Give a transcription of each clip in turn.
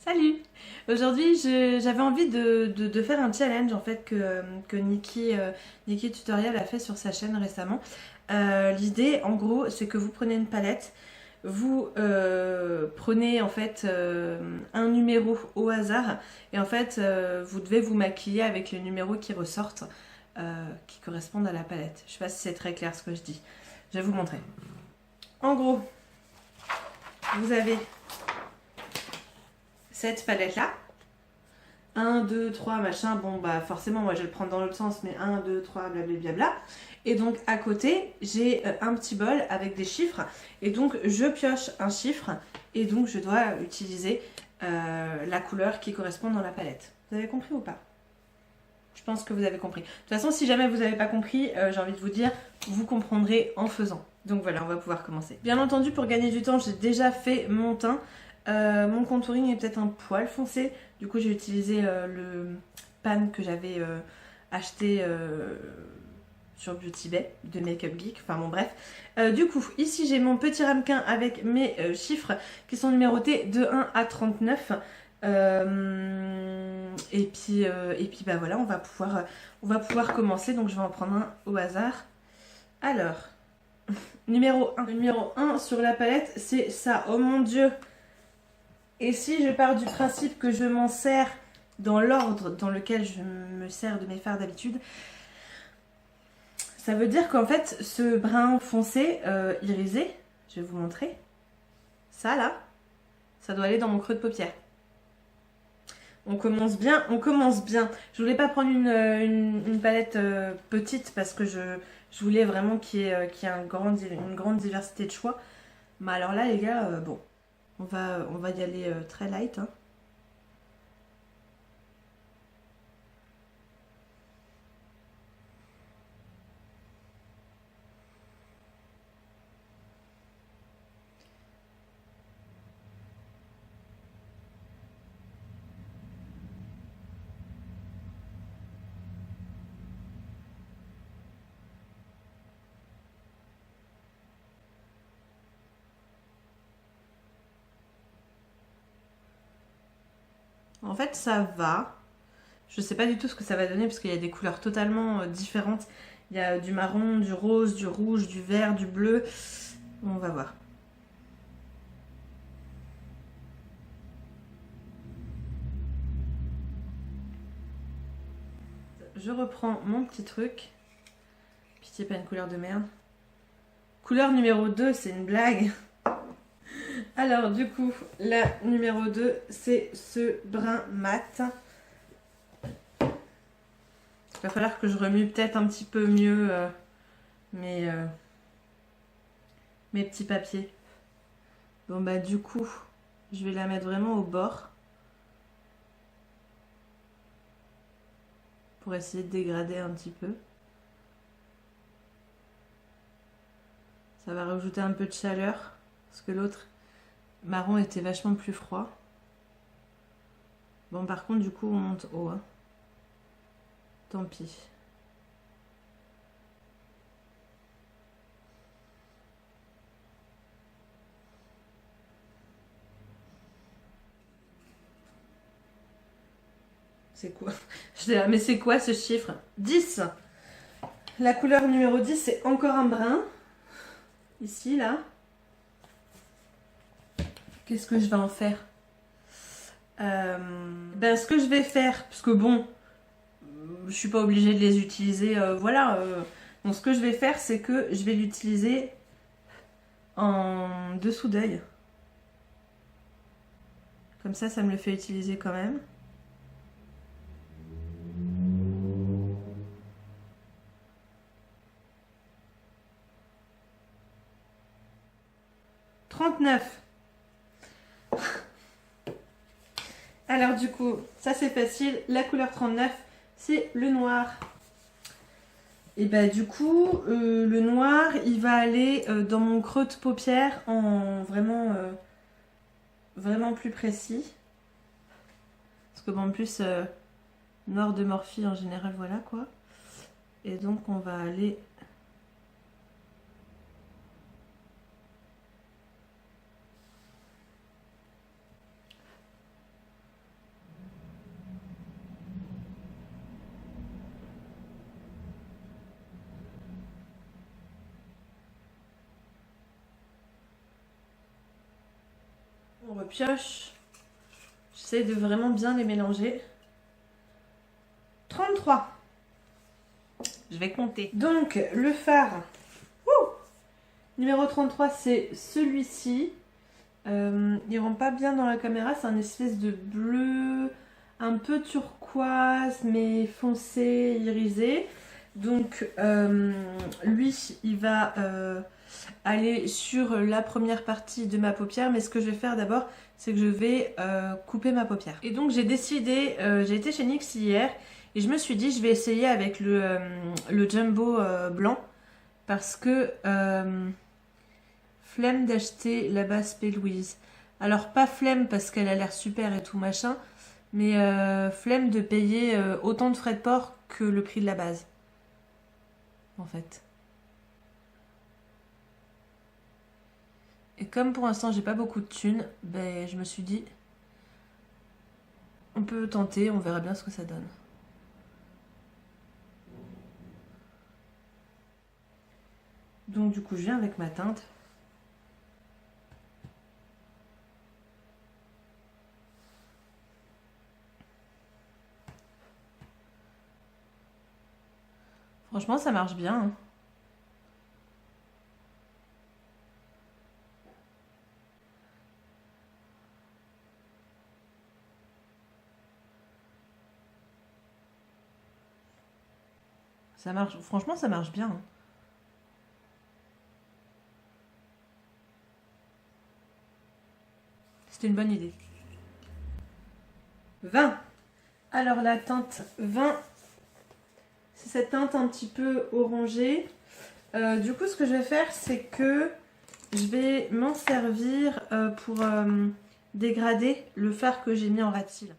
Salut! Aujourd'hui, j'avais envie de faire un challenge en fait que Nikki Tutorial a fait sur sa chaîne récemment. L'idée, en gros, c'est que vous prenez une palette, vous prenez en fait un numéro au hasard et en fait vous devez vous maquiller avec les numéros qui ressortent, qui correspondent à la palette. Je sais pas si c'est très clair ce que je dis. Je vais vous montrer. En gros, vous avez cette palette là. 1, 2, 3, machin, bon bah forcément moi je vais le prendre dans l'autre sens, mais 1, 2, 3, blablabla. Et donc à côté, j'ai un petit bol avec des chiffres, et donc je pioche un chiffre, et donc je dois utiliser la couleur qui correspond dans la palette. Vous avez compris ou pas? Je pense que vous avez compris. De toute façon, si jamais vous n'avez pas compris, j'ai envie de vous dire, vous comprendrez en faisant. Donc voilà, on va pouvoir commencer. Bien entendu, pour gagner du temps, j'ai déjà fait mon teint. Mon contouring est peut-être un poil foncé. Du coup, j'ai utilisé le pan que j'avais acheté sur Beauty Bay de Makeup Geek. Enfin bon, bref. Du coup, ici, j'ai mon petit ramequin avec mes chiffres qui sont numérotés de 1 à 39. Et puis bah voilà, on va pouvoir commencer. Donc je vais en prendre un au hasard. Alors, numéro 1. Le numéro 1 sur la palette, c'est ça. Oh mon dieu! Et si je pars du principe que je m'en sers dans l'ordre dans lequel je me sers de mes fards d'habitude, ça veut dire qu'en fait, ce brun foncé, irisé, je vais vous montrer, ça là, ça doit aller dans mon creux de paupière. On commence bien, on commence bien. Je voulais pas prendre une palette petite parce que je voulais vraiment qu'il y ait une grande diversité de choix. Mais alors là, les gars, bon, on va y aller très light. Hein. En fait, ça va. Je sais pas du tout ce que ça va donner parce qu'il y a des couleurs totalement différentes. Il y a du marron, du rose, du rouge, du vert, du bleu. On va voir. Je reprends mon petit truc. Pitié, pas une couleur de merde. Couleur numéro 2, c'est une blague. Alors, du coup, la numéro 2, c'est ce brun mat. Il va falloir que je remue peut-être un petit peu mieux mes, mes petits papiers. Bon, bah, du coup, je vais la mettre vraiment au bord. Pour essayer de dégrader un petit peu. Ça va rajouter un peu de chaleur. Parce que l'autre marron était vachement plus froid. Bon, par contre, du coup, on monte haut. Hein. Tant pis. C'est quoi? Je dis, mais c'est quoi ce chiffre? 10. La couleur numéro 10, c'est encore un brun. Ici, là. Qu'est-ce que je vais en faire? Ben, ce que je vais faire, parce que bon, je suis pas obligée de les utiliser, voilà. Donc, ce que je vais faire, c'est que je vais l'utiliser en dessous d'œil. Comme ça me le fait utiliser quand même. « 39. Alors du coup, ça c'est facile. La couleur 39, c'est le noir. Et bah du coup, le noir, il va aller dans mon creux de paupière en vraiment, vraiment plus précis. Parce que bon, en plus, noir de Morphe en général, voilà quoi. Et donc on va aller... On repioche. J'essaie de vraiment bien les mélanger. 33. Je vais compter. Donc, le fard numéro 33, c'est celui-ci. Il rend pas bien dans la caméra. C'est un espèce de bleu un peu turquoise, mais foncé, irisé. Donc, lui, il va aller sur la première partie de ma paupière. Mais ce que je vais faire d'abord, c'est que je vais couper ma paupière. Et donc, j'ai décidé, j'ai été chez NYX hier. Et je me suis dit, je vais essayer avec le jumbo blanc. Parce que flemme d'acheter la base P. Louise. Alors pas flemme parce qu'elle a l'air super et tout machin. Mais flemme de payer autant de frais de port que le prix de la base. En fait. Et comme pour l'instant j'ai pas beaucoup de thunes, ben, je me suis dit, on peut tenter, on verra bien ce que ça donne. Donc du coup je viens avec ma teinte. Franchement ça marche bien. Hein. Ça marche, franchement ça marche bien. Hein. C'était une bonne idée. 20. Alors la teinte 20, c'est cette teinte un petit peu orangée. Du coup ce que je vais faire, c'est que je vais m'en servir pour dégrader le fard que j'ai mis en ras de cils.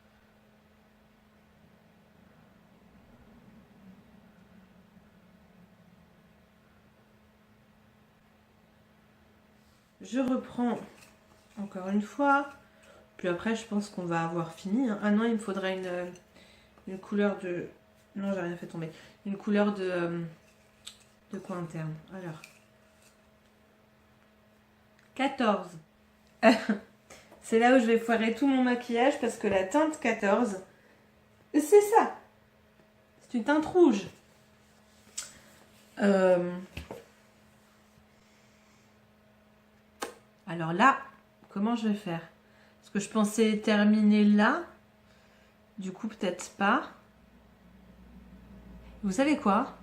Je reprends encore une fois. Puis après, je pense qu'on va avoir fini. Hein. Ah non, il me faudra une couleur de... Non, j'ai rien fait tomber. Une couleur de coin interne. Alors. 14. C'est là où je vais foirer tout mon maquillage parce que la teinte 14, c'est ça. C'est une teinte rouge. Alors là, comment je vais faire? Parce que je pensais terminer là. Du coup, peut-être pas. Vous savez quoi?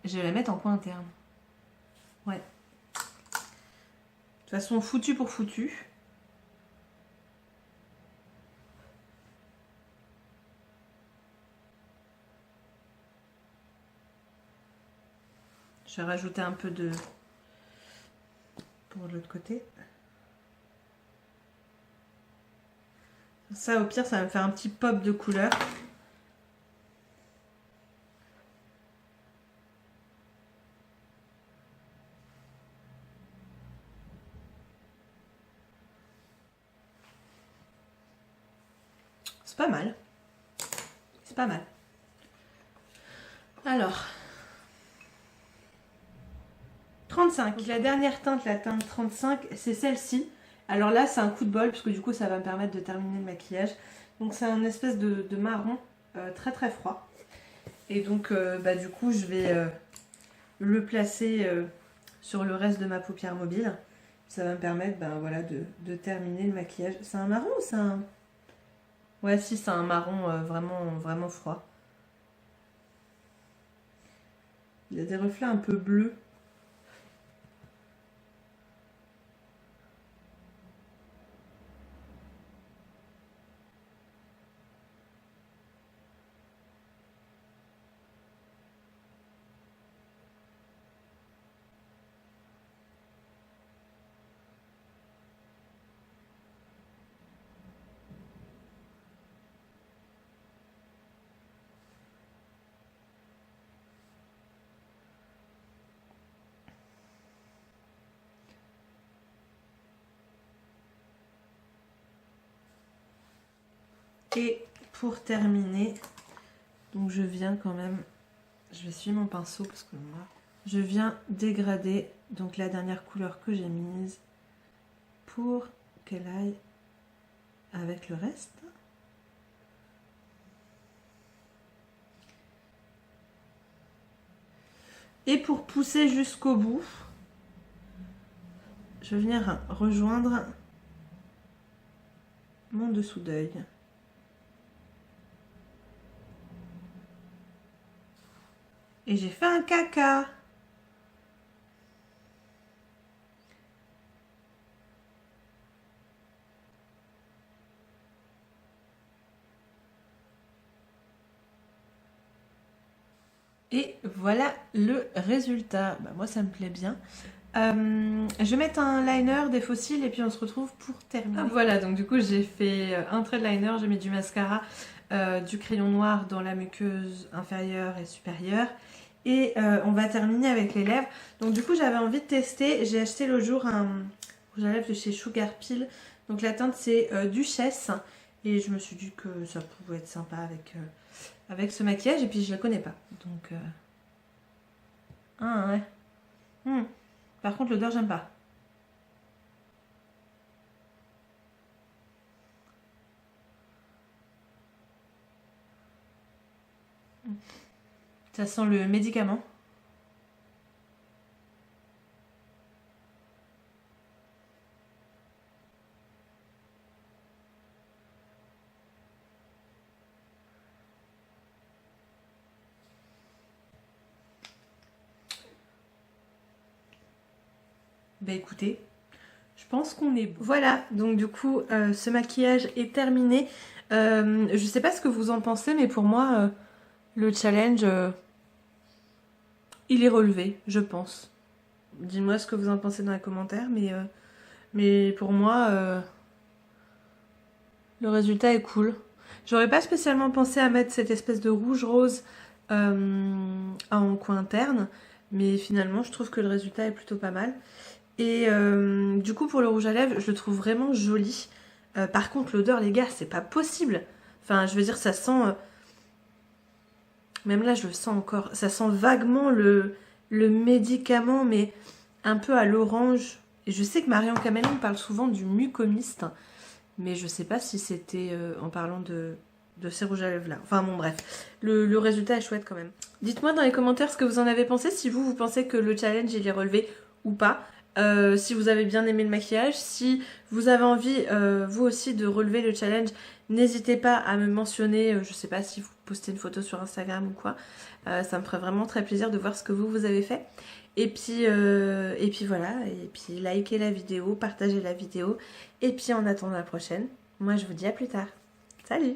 Je vais la mettre en coin interne. Ouais. De toute façon, foutu pour foutu. Je vais rajouter un peu de... pour l'autre côté. Ça, au pire, ça va me faire un petit pop de couleur. C'est pas mal. C'est pas mal. Alors. 35. Donc la dernière teinte, la teinte 35, c'est celle-ci. Alors là, c'est un coup de bol, parce que du coup, ça va me permettre de terminer le maquillage. Donc c'est un espèce de marron très très froid. Et donc, bah, du coup, je vais le placer sur le reste de ma paupière mobile. Ça va me permettre ben, voilà, de terminer le maquillage. C'est un marron ou c'est un... Ouais, si, c'est un marron vraiment, vraiment froid. Il y a des reflets un peu bleus. Et pour terminer, donc je viens quand même, je vais suivre mon pinceau parce que moi, je viens dégrader donc la dernière couleur que j'ai mise pour qu'elle aille avec le reste. Et pour pousser jusqu'au bout, je vais venir rejoindre mon dessous d'œil. Et j'ai fait un caca. Et voilà le résultat. Bah, moi, ça me plaît bien. Je vais mettre un liner, des fossiles, et puis on se retrouve pour terminer. Ah, voilà, donc du coup, j'ai fait un trait de liner, j'ai mis du mascara, du crayon noir dans la muqueuse inférieure et supérieure. Et on va terminer avec les lèvres. Donc du coup, j'avais envie de tester. J'ai acheté l'autre jour un rouge à lèvres de chez Sugar Pill. Donc la teinte, c'est Duchesse. Et je me suis dit que ça pouvait être sympa avec ce maquillage. Et puis, je la connais pas. Donc... Ah ouais. Par contre, l'odeur, j'aime pas. Ça sent le médicament. Bah écoutez, je pense qu'on est bon. Voilà, donc du coup, ce maquillage est terminé. Je sais pas ce que vous en pensez, mais pour moi, le challenge, il est relevé, je pense. Dis-moi ce que vous en pensez dans les commentaires, mais pour moi, le résultat est cool. J'aurais pas spécialement pensé à mettre cette espèce de rouge rose en coin interne, mais finalement, je trouve que le résultat est plutôt pas mal. Et du coup, pour le rouge à lèvres, je le trouve vraiment joli. Par contre, l'odeur, les gars, c'est pas possible. Enfin, je veux dire, ça sent... même là, je le sens encore. Ça sent vaguement le médicament, mais un peu à l'orange. Et je sais que Marion Caméléon parle souvent du mucomiste. Mais je sais pas si c'était en parlant de ces rouges à lèvres là. Enfin bon, bref. Le résultat est chouette quand même. Dites-moi dans les commentaires ce que vous en avez pensé. Si vous pensez que le challenge, il est relevé ou pas. Si vous avez bien aimé le maquillage, si vous avez envie vous aussi de relever le challenge, n'hésitez pas à me mentionner, je sais pas si vous postez une photo sur Instagram ou quoi, ça me ferait vraiment très plaisir de voir ce que vous avez fait. Et puis voilà, et puis likez la vidéo, partagez la vidéo, et puis en attendant la prochaine, moi je vous dis à plus tard. Salut!